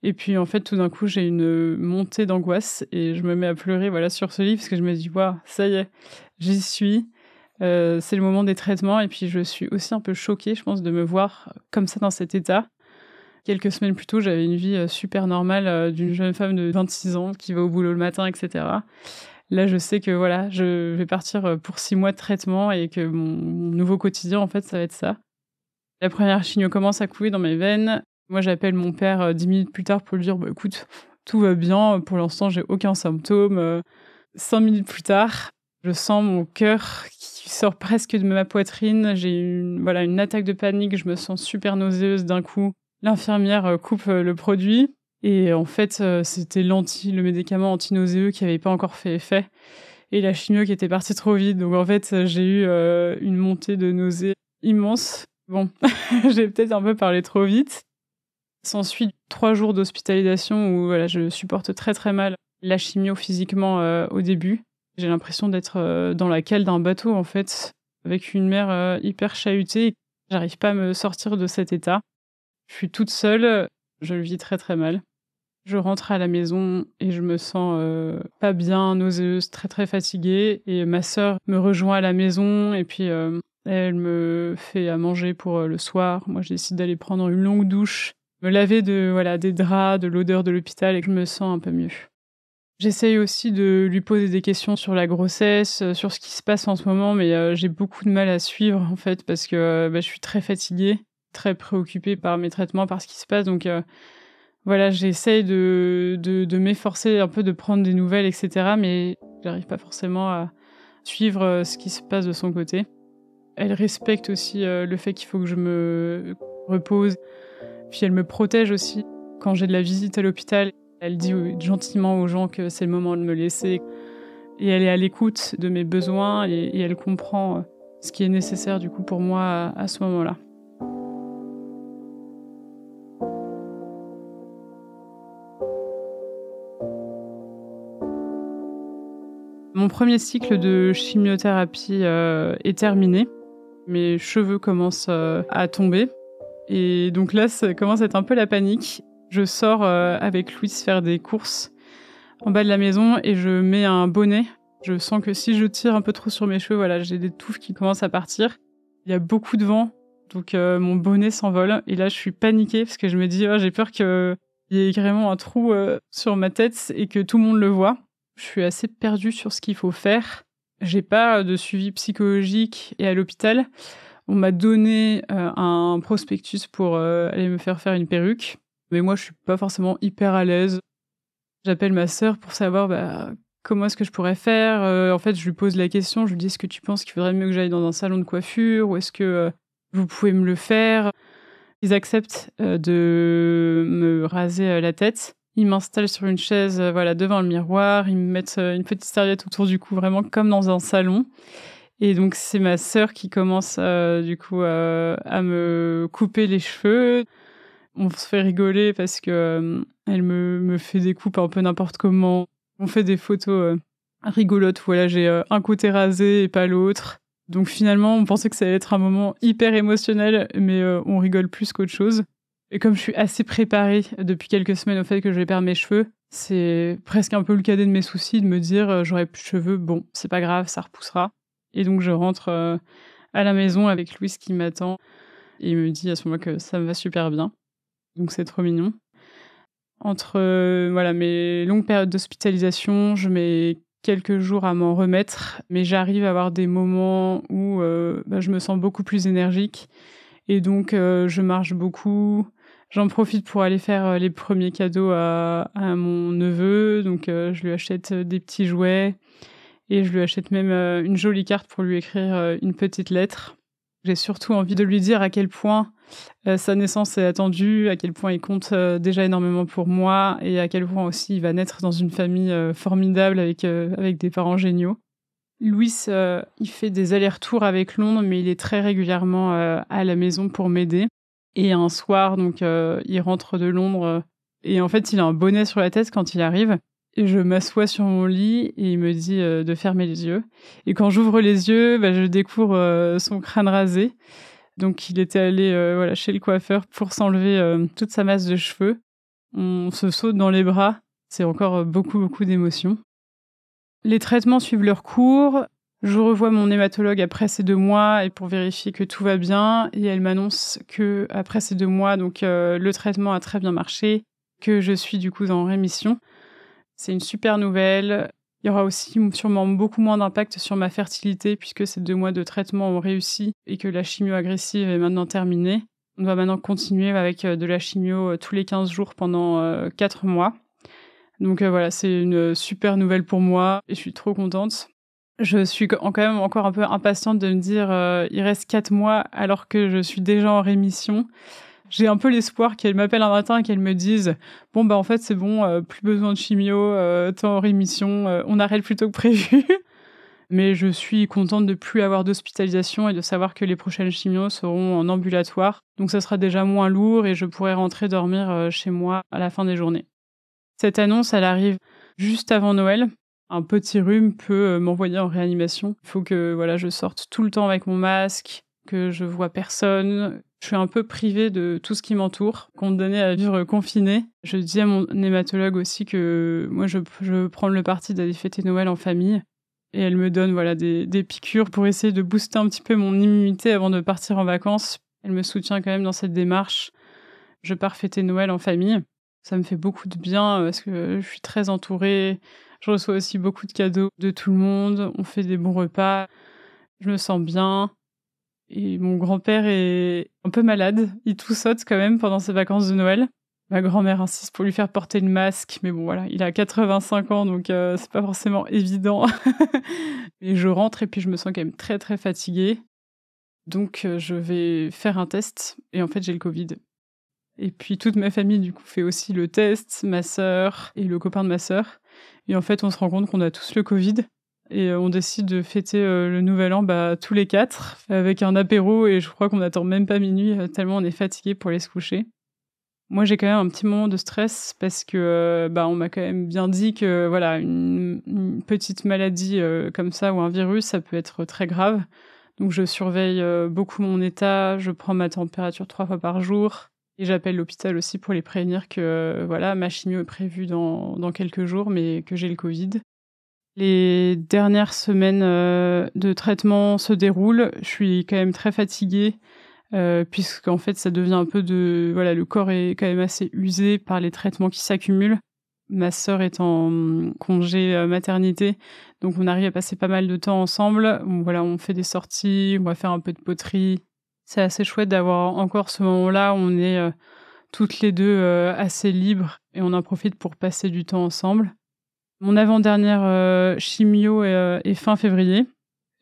et puis, en fait, tout d'un coup, j'ai une montée d'angoisse et je me mets à pleurer, voilà, sur ce lit parce que je me dis: «Waouh, ça y est, j'y suis, c'est le moment des traitements» et puis je suis aussi un peu choquée, je pense, de me voir comme ça dans cet état. Quelques semaines plus tôt, j'avais une vie, super normale, d'une jeune femme de 26 ans qui va au boulot le matin et cetera. Là, je sais que, voilà, je vais partir, pour 6 mois de traitement et que mon nouveau quotidien, en fait, ça va être ça. La première chimio commence à couler dans mes veines. Moi, j'appelle mon père, 10 minutes plus tard pour lui dire: «Bah, écoute, tout va bien, pour l'instant, j'ai aucun symptôme», 5 minutes plus tard, je sens mon cœur qui sort presque de ma poitrine. J'ai une attaque de panique, je me sens super nauséeuse d'un coup. L'infirmière, coupe, le produit et en fait, c'était le médicament antinauséeux qui avait pas encore fait effet et la chimio qui était partie trop vite. Donc en fait, j'ai eu, une montée de nausées immense. Bon, j'ai peut-être un peu parlé trop vite. S'ensuit 3 jours d'hospitalisation où voilà, je supporte très, très mal la chimio physiquement, au début. J'ai l'impression d'être, dans la cale d'un bateau, en fait, avec une mer, hyper chahutée. J'arrive pas à me sortir de cet état. Je suis toute seule, je le vis très, très mal. Je rentre à la maison et je me sens, pas bien, nauséeuse, très, très fatiguée et ma sœur me rejoint à la maison et puis, elle me fait à manger pour, le soir. Moi, je décide d'aller prendre une longue douche, me laver des draps, de l'odeur de l'hôpital et que je me sens un peu mieux. J'essaye aussi de lui poser des questions sur la grossesse, sur ce qui se passe en ce moment, mais, j'ai beaucoup de mal à suivre, en fait, parce que, je suis très fatiguée, très préoccupée par mes traitements, par ce qui se passe donc, voilà, j'essaye de m'efforcer un peu de prendre des nouvelles et cetera, mais j'arrive pas forcément à suivre, ce qui se passe de son côté. Elle respecte aussi, le fait qu'il faut que je me repose, puis elle me protège aussi. Quand j'ai de la visite à l'hôpital, elle dit gentiment aux gens que c'est le moment de me laisser et elle est à l'écoute de mes besoins et elle comprend, ce qui est nécessaire du coup pour moi à ce moment-là. Mon premier cycle de chimiothérapie, est terminé. Mes cheveux commencent, à tomber et donc là, ça commence à être un peu la panique. Je sors, avec Louise faire des courses en bas de la maison et je mets un bonnet. Je sens que si je tire un peu trop sur mes cheveux, voilà, j'ai des touffes qui commencent à partir. Il y a beaucoup de vent, donc mon bonnet s'envole et là, je suis paniquée parce que je me dis: «Oh, j'ai peur qu'il y ait carrément un trou, sur ma tête et que tout le monde le voit». Je suis assez perdue sur ce qu'il faut faire. J'ai pas de suivi psychologique et à l'hôpital, on m'a donné, un prospectus pour, aller me faire une perruque, mais moi je suis pas forcément hyper à l'aise. J'appelle ma sœur pour savoir, comment est-ce que je pourrais faire? En fait, je lui pose la question, je lui dis: «Est-ce que tu penses qu'il faudrait mieux que j'aille dans un salon de coiffure ou est-ce que, vous pouvez me le faire?» Ils acceptent, de me raser, la tête. Ils m'installent sur une chaise, voilà, devant le miroir. Ils me mettent, une petite serviette autour du cou, vraiment comme dans un salon et donc c'est ma sœur qui commence, du coup, à me couper les cheveux. On se fait rigoler parce que, elle me fait des coupes un peu n'importe comment. On fait des photos, rigolotes, voilà, j'ai, un côté rasé et pas l'autre. Donc finalement, on pensait que ça allait être un moment hyper émotionnel, mais, on rigole plus qu'autre chose. Et comme je suis assez préparée depuis quelques semaines au fait que je vais perdre mes cheveux, c'est presque un peu le cadet de mes soucis de me dire, «J'aurai plus de cheveux, bon, c'est pas grave, ça repoussera» et donc je rentre, à la maison avec Louis qui m'attend et il me dit à ce moment-là que ça me va super bien. Donc c'est trop mignon. Entre, voilà, mes longues périodes d'hospitalisation, je mets quelques jours à m'en remettre, mais j'arrive à avoir des moments où, je me sens beaucoup plus énergique et donc je marche beaucoup. J'en profite pour aller faire, les premiers cadeaux à mon neveu, donc je lui achète, des petits jouets et je lui achète même, une jolie carte pour lui écrire, une petite lettre. J'ai surtout envie de lui dire à quel point Sa naissance est attendue, à quel point il compte déjà énormément pour moi et à quel point aussi il va naître dans une famille formidable avec des parents géniaux. Louis, il fait des allers-retours avec Londres, mais il est très régulièrement à la maison pour m'aider. Et un soir, donc, il rentre de Londres et en fait, il a un bonnet sur la tête quand il arrive. Et je m'assois sur mon lit et il me dit de fermer les yeux. Et quand j'ouvre les yeux, je découvre son crâne rasé. Donc, il était allé chez le coiffeur pour s'enlever toute sa masse de cheveux. On se saute dans les bras. C'est encore beaucoup, beaucoup d'émotions. Les traitements suivent leur cours. Je revois mon hématologue après ces 2 mois et pour vérifier que tout va bien. Et elle m'annonce que après ces 2 mois, donc le traitement a très bien marché, que je suis du coup en rémission. C'est une super nouvelle. Il y aura aussi sûrement beaucoup moins d'impact sur ma fertilité puisque ces 2 mois de traitement ont réussi et que la chimio agressive est maintenant terminée. On va maintenant continuer avec de la chimio tous les 15 jours pendant 4 mois. Donc voilà, c'est une super nouvelle pour moi et je suis trop contente. Je suis quand même encore un peu impatiente de me dire il reste 4 mois alors que je suis déjà en rémission. J'ai un peu l'espoir qu'elle m'appelle un matin et qu'elle me dise « Bon, en fait, c'est bon, plus besoin de chimio, t'es en rémission, on arrête plus tôt que prévu. » Mais je suis contente de plus avoir d'hospitalisation et de savoir que les prochaines chimios seront en ambulatoire. Donc ça sera déjà moins lourd et je pourrai rentrer dormir chez moi à la fin des journées. Cette annonce, elle arrive juste avant Noël. Un petit rhume peut m'envoyer en réanimation. Il faut que je sorte tout le temps avec mon masque, que je vois personne. Je suis un peu privée de tout ce qui m'entoure, condamnée à vivre confinée. Je dis à mon hématologue aussi que moi, je veux prendre le parti d'aller fêter Noël en famille. Et elle me donne des piqûres pour essayer de booster un petit peu mon immunité avant de partir en vacances. Elle me soutient quand même dans cette démarche. Je pars fêter Noël en famille. Ça me fait beaucoup de bien parce que je suis très entourée. Je reçois aussi beaucoup de cadeaux de tout le monde. On fait des bons repas. Je me sens bien. Et mon grand-père est un peu malade. Il toussote quand même pendant ses vacances de Noël. Ma grand-mère insiste pour lui faire porter le masque. Mais bon, voilà, il a 85 ans, donc c'est pas forcément évident. Et je rentre et puis je me sens quand même très, très fatiguée. Donc je vais faire un test. Et en fait, j'ai le Covid. Et puis toute ma famille, du coup, fait aussi le test, ma sœur et le copain de ma sœur. Et en fait, on se rend compte qu'on a tous le Covid. Et on décide de fêter le Nouvel An tous les 4, avec un apéro. Et je crois qu'on n'attend même pas minuit, tellement on est fatigué pour aller se coucher. Moi, j'ai quand même un petit moment de stress parce que on m'a quand même bien dit que une petite maladie comme ça ou un virus, ça peut être très grave. Donc je surveille beaucoup mon état, je prends ma température 3 fois par jour. Et j'appelle l'hôpital aussi pour les prévenir que ma chimio est prévue dans quelques jours, mais que j'ai le Covid. Les dernières semaines de traitement se déroulent. Je suis quand même très fatiguée, puisqu'en fait, ça devient un peu le corps est quand même assez usé par les traitements qui s'accumulent. Ma sœur est en congé maternité, donc on arrive à passer pas mal de temps ensemble. On fait des sorties, on va faire un peu de poterie. C'est assez chouette d'avoir encore ce moment-là où on est toutes les deux assez libres et on en profite pour passer du temps ensemble. Mon avant-dernière chimio est fin février.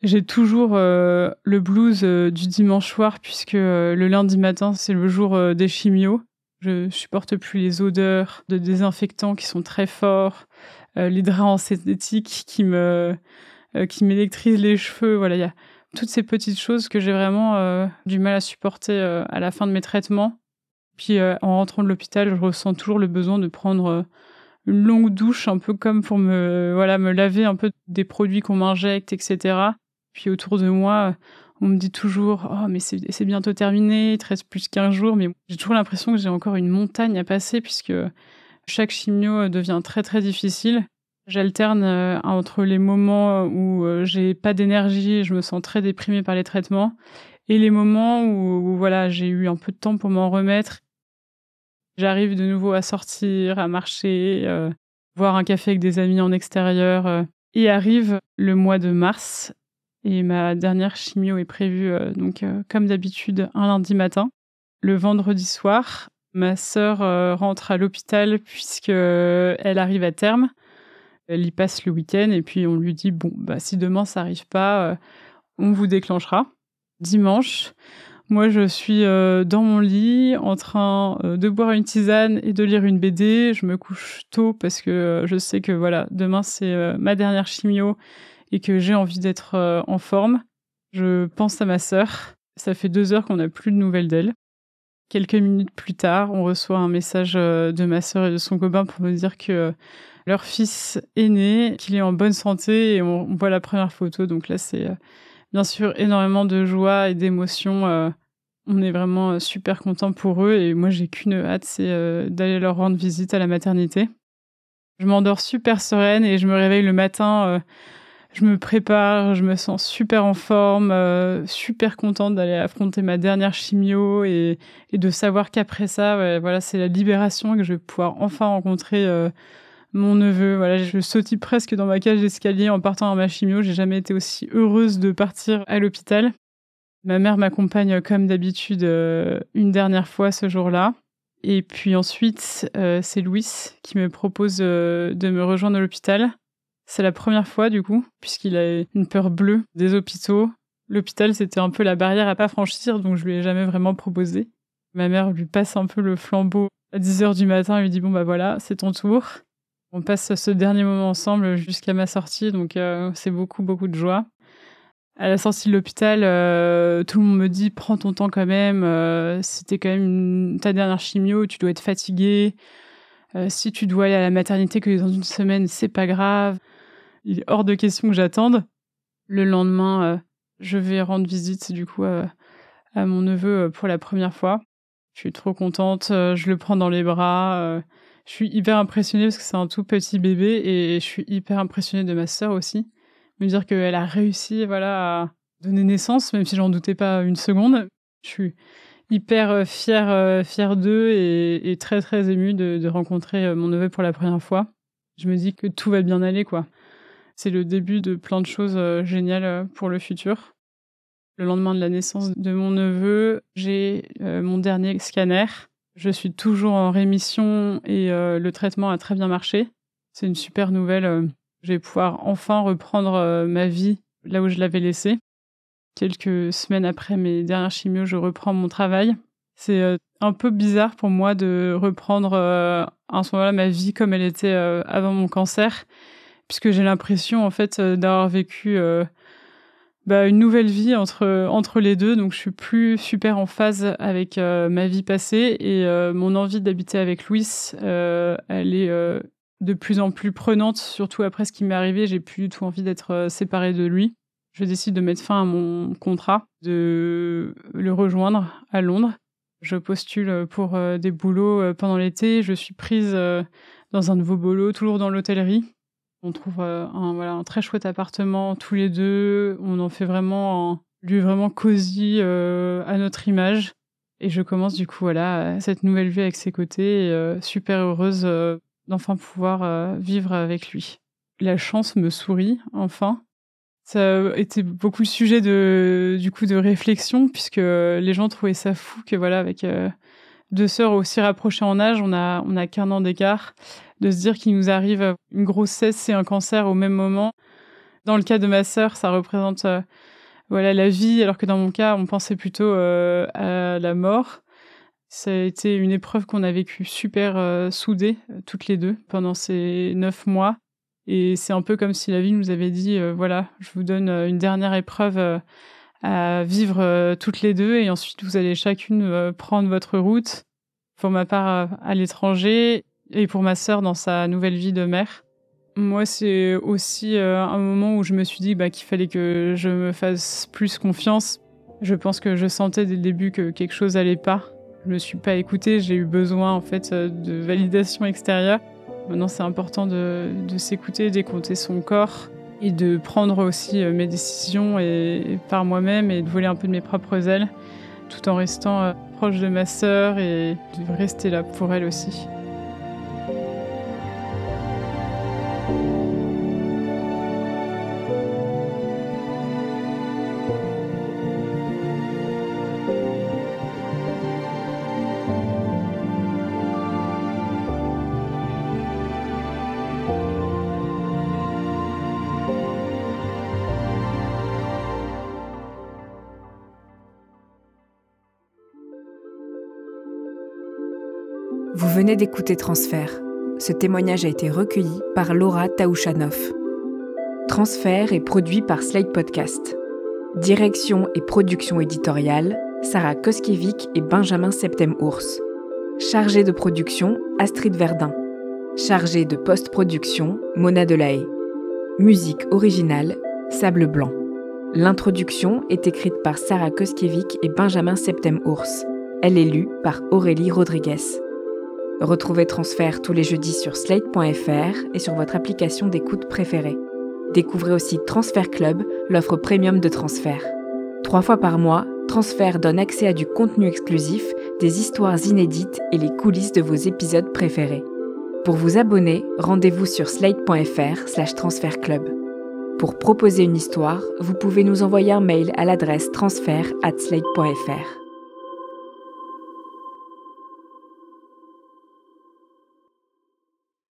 J'ai toujours le blues du dimanche soir puisque le lundi matin, c'est le jour des chimios. Je supporte plus les odeurs de désinfectants qui sont très forts, les draps en synthétique qui m'électrisent les cheveux. Il y a toutes ces petites choses que j'ai vraiment du mal à supporter à la fin de mes traitements. Puis en rentrant de l'hôpital, je ressens toujours le besoin de prendre une longue douche, un peu comme pour me laver un peu des produits qu'on m'injecte, etc. Puis autour de moi, on me dit toujours « Oh, mais c'est bientôt terminé, il te reste plus qu'15 jours. » Mais j'ai toujours l'impression que j'ai encore une montagne à passer puisque chaque chimio devient très, très difficile. J'alterne entre les moments où j'ai pas d'énergie, je me sens très déprimée par les traitements, et les moments où j'ai eu un peu de temps pour m'en remettre. J'arrive de nouveau à sortir, à marcher, boire un café avec des amis en extérieur. Et arrive le mois de mars, et ma dernière chimio est prévue, comme d'habitude, un lundi matin. Le vendredi soir, ma sœur rentre à l'hôpital puisqu'elle arrive à terme. Elle y passe le week-end et puis on lui dit « Bon, si demain ça n'arrive pas, on vous déclenchera. » Dimanche, Moi, je suis dans mon lit, en train de boire une tisane et de lire une BD. Je me couche tôt parce que je sais que voilà, demain c'est ma dernière chimio et que j'ai envie d'être en forme. Je pense à ma sœur. Ça fait 2 heures qu'on n'a plus de nouvelles d'elle. Quelques minutes plus tard, on reçoit un message de ma sœur et de son copain pour me dire que leur fils est né, qu'il est en bonne santé et on voit la première photo. Donc là, c'est bien sûr énormément de joie et d'émotion. On est vraiment super contents pour eux et moi, j'ai qu'une hâte, c'est d'aller leur rendre visite à la maternité. Je m'endors super sereine et je me réveille le matin. Je me prépare, je me sens super en forme, super contente d'aller affronter ma dernière chimio et de savoir qu'après ça, ouais, voilà, c'est la libération et que je vais pouvoir enfin rencontrer mon neveu. Voilà, je sautille presque dans ma cage d'escalier en partant à ma chimio. J'ai jamais été aussi heureuse de partir à l'hôpital. Ma mère m'accompagne comme d'habitude une dernière fois ce jour-là. Et puis ensuite, c'est Louis qui me propose de me rejoindre à l'hôpital. C'est la première fois, du coup, puisqu'il a une peur bleue des hôpitaux. L'hôpital, c'était un peu la barrière à pas franchir, donc je lui ai jamais vraiment proposé. Ma mère lui passe un peu le flambeau à 10 heures du matin. Elle lui dit « Bon, bah voilà, c'est ton tour ». On passe ce dernier moment ensemble jusqu'à ma sortie, donc c'est beaucoup, beaucoup de joie. À la sortie de l'hôpital, tout le monde me dit « Prends ton temps quand même, c'était quand même ta dernière chimio, tu dois être fatiguée. Si tu dois aller à la maternité que dans une semaine, c'est pas grave. » Il est hors de question que j'attende. Le lendemain, je vais rendre visite du coup à mon neveu pour la première fois. Je suis trop contente, je le prends dans les bras. Je suis hyper impressionnée parce que c'est un tout petit bébé et je suis hyper impressionnée de ma sœur aussi. Me dire qu'elle a réussi voilà, à donner naissance, même si j'en doutais pas une seconde. Je suis hyper fière d'eux et très très émue de rencontrer mon neveu pour la première fois. Je me dis que tout va bien aller, quoi. C'est le début de plein de choses géniales pour le futur. Le lendemain de la naissance de mon neveu, j'ai mon dernier scanner. Je suis toujours en rémission et le traitement a très bien marché. C'est une super nouvelle. Je vais pouvoir enfin reprendre ma vie là où je l'avais laissée. Quelques semaines après mes dernières chimios, je reprends mon travail. C'est un peu bizarre pour moi de reprendre à ce moment-là ma vie comme elle était avant mon cancer, puisque j'ai l'impression en fait d'avoir vécu une nouvelle vie entre les deux. Donc je suis plus super en phase avec ma vie passée et mon envie d'habiter avec Louis, elle est de plus en plus prenante, surtout après ce qui m'est arrivé. J'ai plus du tout envie d'être séparée de lui. Je décide de mettre fin à mon contrat, de le rejoindre à Londres. Je postule pour des boulots pendant l'été. Je suis prise dans un nouveau boulot, toujours dans l'hôtellerie. On trouve un très chouette appartement tous les deux. On en fait vraiment un lieu vraiment cosy à notre image. Et je commence du coup cette nouvelle vie avec ses côtés, super heureuse d'enfin pouvoir vivre avec lui. La chance me sourit enfin. Ça a été beaucoup le sujet de réflexion, puisque les gens trouvaient ça fou que voilà, avec 2 sœurs aussi rapprochées en âge, on a qu'1 an d'écart, de se dire qu'il nous arrive une grossesse et un cancer au même moment. Dans le cas de ma sœur, ça représente la vie, alors que dans mon cas, on pensait plutôt à la mort. Ça a été une épreuve qu'on a vécue super soudées, toutes les deux, pendant ces 9 mois. Et c'est un peu comme si la vie nous avait dit, voilà, je vous donne une dernière épreuve à vivre toutes les deux et ensuite vous allez chacune prendre votre route. Pour ma part, à l'étranger et pour ma sœur dans sa nouvelle vie de mère. Moi, c'est aussi un moment où je me suis dit qu'il fallait que je me fasse plus confiance. Je pense que je sentais dès le début que quelque chose allait pas. Je me suis pas écoutée, j'ai eu besoin en fait de validation extérieure. Maintenant, c'est important de s'écouter, d'écouter son corps et de prendre aussi mes décisions et par moi-même et de voler un peu de mes propres ailes, tout en restant proche de ma sœur et de rester là pour elle aussi. Vous venez d'écouter Transfert. Ce témoignage a été recueilli par Laura Taouchanoff. Transfert est produit par Slate Podcast. Direction et production éditoriale, Sarah Koskiewicz et Benjamin Septem-Ours. Chargée de production, Astrid Verdun. Chargée de post-production, Mona Delahaye. Musique originale, Sable Blanc. L'introduction est écrite par Sarah Koskiewicz et Benjamin Septem-Ours. Elle est lue par Aurélie Rodriguez. Retrouvez Transfert tous les jeudis sur slate.fr et sur votre application d'écoute préférée. Découvrez aussi Transfert Club, l'offre premium de Transfert. 3 fois par mois, Transfert donne accès à du contenu exclusif, des histoires inédites et les coulisses de vos épisodes préférés. Pour vous abonner, rendez-vous sur slate.fr/transfertclub. Pour proposer une histoire, vous pouvez nous envoyer un mail à l'adresse transfert@slate.fr.